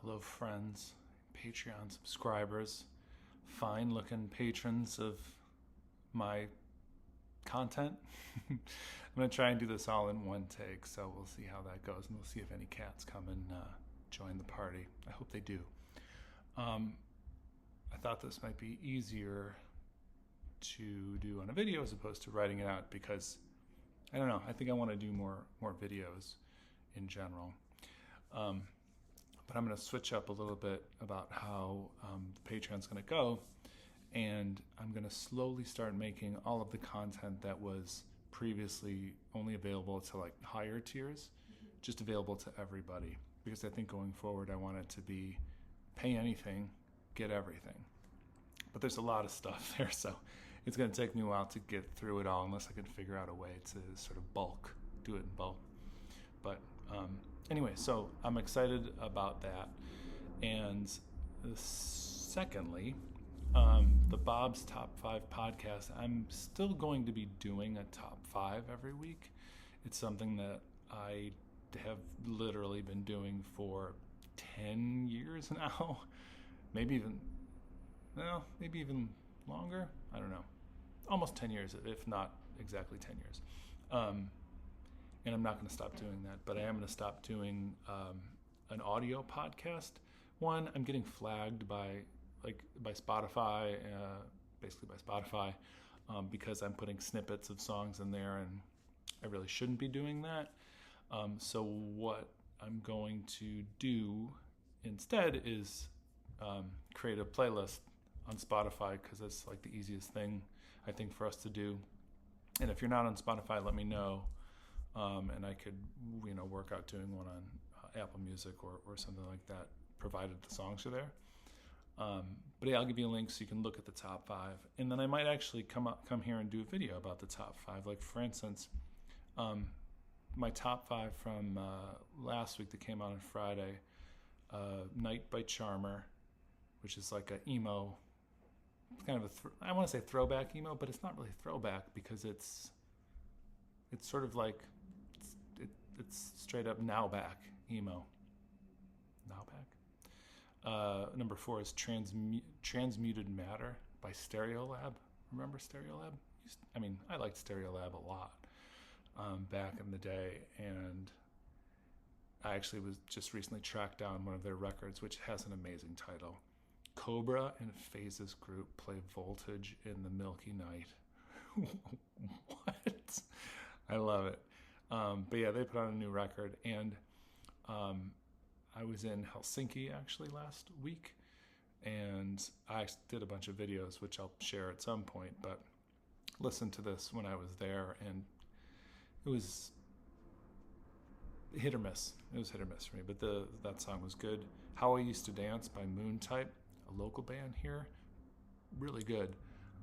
Hello, friends, Patreon subscribers, fine looking patrons of my content. I'm going to try and do this all in one take, so we'll see how that goes, and we'll see if any cats come and join the party. I hope they do. I thought this might be easier to do on a video as opposed to writing it out because, I don't know, I think I want to do more videos in general. But I'm going to switch up a little bit about how the Patreon's going to go, and I'm going to slowly start making all of the content that was previously only available to like higher tiers, just available to everybody. Because I think going forward, I want it to be pay anything, get everything. But there's a lot of stuff there, so it's going to take me a while to get through it all, unless I can figure out a way to sort of do it in bulk. But anyway, so I'm excited about that. And secondly, the Bob's Top 5 podcast, I'm still going to be doing a top 5 every week. It's something that I have literally been doing for 10 years now. Maybe even longer. I don't know. Almost 10 years, if not exactly 10 years. And I'm not going to stop doing that, but I am going to stop doing an audio podcast. One, I'm getting flagged by Spotify, basically by Spotify, because I'm putting snippets of songs in there, and I really shouldn't be doing that. So what I'm going to do instead is create a playlist on Spotify, because that's like the easiest thing I think for us to do. And if you're not on Spotify, let me know. And I could, work out doing one on Apple Music or something like that, provided the songs are there. But yeah, I'll give you a link so you can look at the top 5, and then I might actually come here and do a video about the top 5. Like for instance, my top 5 from last week that came out on Friday, "Night" by Charmer, which is like a emo, kind of I want to say throwback emo, but it's not really throwback because it's sort of like it's straight up now back emo. Now back. Number 4 is Transmuted Matter by Stereolab. Remember Stereolab? I liked Stereolab a lot back in the day, and I actually was just recently tracked down one of their records, which has an amazing title. Cobra and Phases Group play Voltage in the Milky Night. What? I love it. But yeah, they put out a new record, and I was in Helsinki actually last week, and I did a bunch of videos, which I'll share at some point, but listened to this when I was there, and it was hit or miss. It was hit or miss for me, but that song was good. How I Used to Dance by Moontype, a local band here, really good.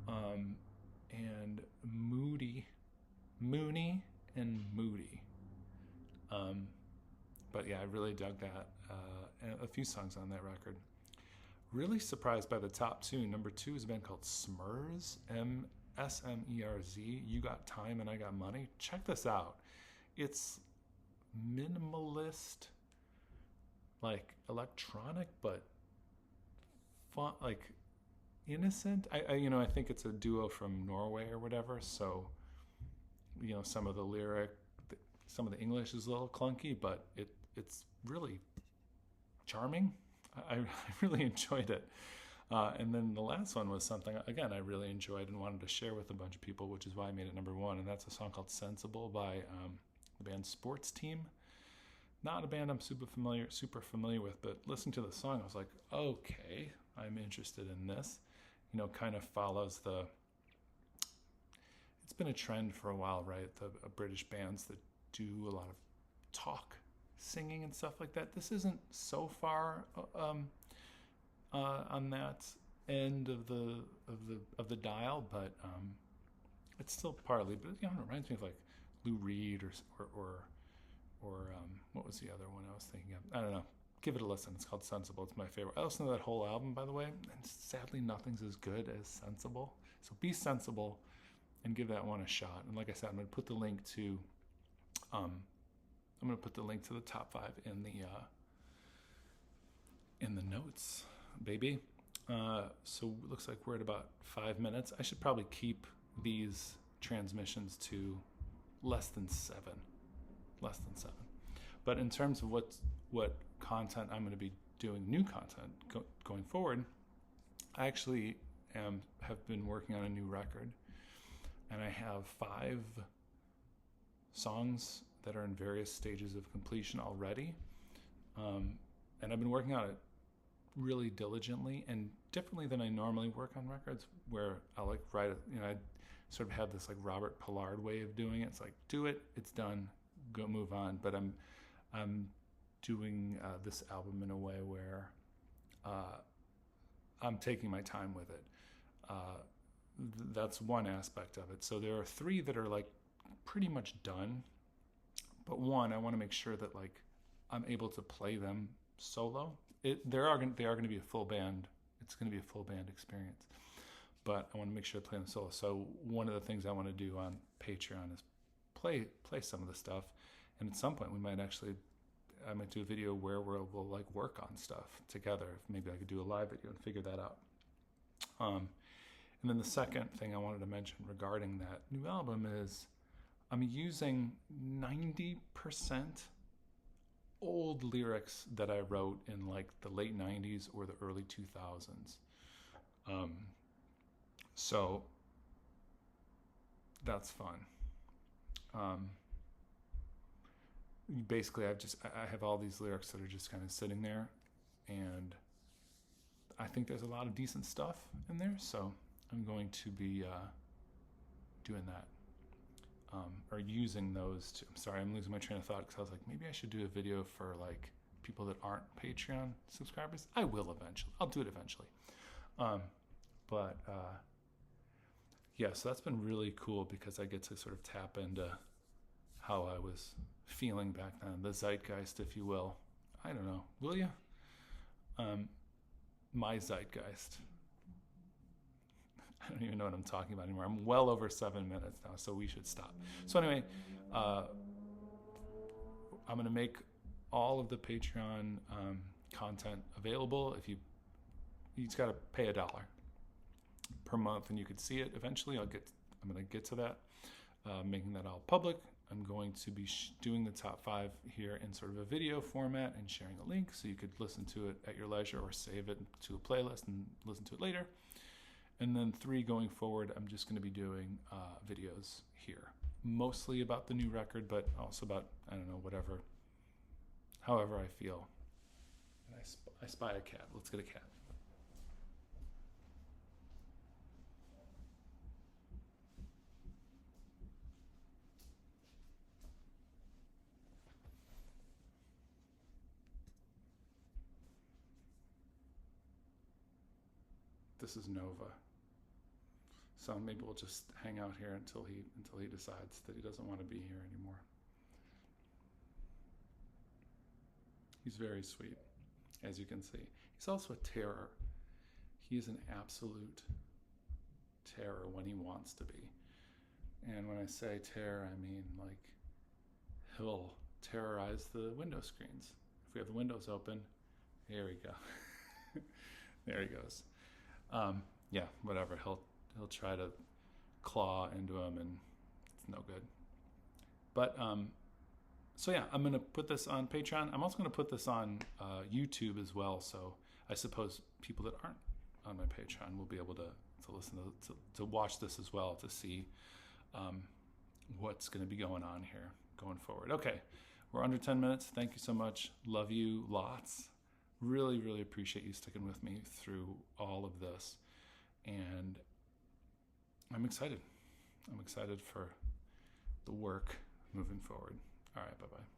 And Mooney and Moody. But yeah, I really dug that. And a few songs on that record. Really surprised by the top 2. Number 2 is a band called Smurz, Smerz. You Got Time and I Got Money. Check this out. It's minimalist, like electronic, but fun, like innocent. I think it's a duo from Norway or whatever, so some of the English is a little clunky, but it's really charming. I really enjoyed it. And then the last one was something, again, I really enjoyed and wanted to share with a bunch of people, which is why I made it number 1, and that's a song called Sensible by the band Sports Team. Not a band I'm super familiar with, but listening to the song, I was like, okay, I'm interested in this. Kind of follows it's been a trend for a while, right? The British bands that do a lot of talk singing and stuff like that. This isn't so far on that end of the dial, but it's still partly. But it reminds me of like Lou Reed or what was the other one I was thinking of? I don't know. Give it a listen. It's called Sensible. It's my favorite. I listen to that whole album, by the way, and sadly nothing's as good as Sensible. So be sensible and give that one a shot. And like I said, I'm going to put the link to the top 5 in in the notes, baby. So it looks like we're at about 5 minutes. I should probably keep these transmissions to less than seven. But in terms of what content I'm going to be doing, new content going forward, I actually have been working on a new record, and I have 5 songs that are in various stages of completion already. And I've been working on it really diligently and differently than I normally work on records, where I like write it, I sort of have this like Robert Pollard way of doing it. It's like, do it, it's done, go move on. But I'm doing this album in a way where I'm taking my time with it. That's one aspect of it. So there are 3 that are like pretty much done, but one, I want to make sure that like I'm able to play them solo. They are going to be a full band. It's going to be a full band experience, but I want to make sure I play them solo. So one of the things I want to do on Patreon is play some of the stuff, and at some point I might do a video where we'll like work on stuff together. Maybe I could do a live video and figure that out. And then the second thing I wanted to mention regarding that new album is I'm using 90% old lyrics that I wrote in like the late 90s or the early 2000s. So that's fun. Basically, I have all these lyrics that are just kind of sitting there, and I think there's a lot of decent stuff in there, so I'm going to be doing that. Or using those to, I'm sorry, I'm losing my train of thought, because I was like, maybe I should do a video for like people that aren't Patreon subscribers. I will eventually. I'll do it eventually. Yeah, so that's been really cool, because I get to sort of tap into how I was feeling back then, the zeitgeist, if you will. I don't know, will you? My zeitgeist. I don't even know what I'm talking about anymore. I'm well over 7 minutes now, so we should stop. So anyway, I'm going to make all of the Patreon content available. If you just got to pay $1 per month, and you could see it eventually. I'm going to get to that, making that all public. I'm going to be doing the top 5 here in sort of a video format and sharing a link so you could listen to it at your leisure or save it to a playlist and listen to it later. And then 3 going forward, I'm just going to be doing videos here, mostly about the new record, but also about, I don't know, however I feel. And I spy a cat. Let's get a cat. This is Nova. So maybe we'll just hang out here until he decides that he doesn't want to be here anymore. He's very sweet, as you can see. He's also a terror. He is an absolute terror when he wants to be. And when I say terror, I mean like he'll terrorize the window screens. If we have the windows open, here we go. There he goes. Yeah, whatever. He'll try to claw into him, and it's no good. But so yeah, I'm gonna put this on Patreon. I'm also gonna put this on YouTube as well. So I suppose people that aren't on my Patreon will be able to listen to watch this as well, to see what's gonna be going on here going forward. Okay, we're under 10 minutes. Thank you so much. Love you lots. Really, really appreciate you sticking with me through all of this. And I'm excited. I'm excited for the work moving forward. All right, bye-bye.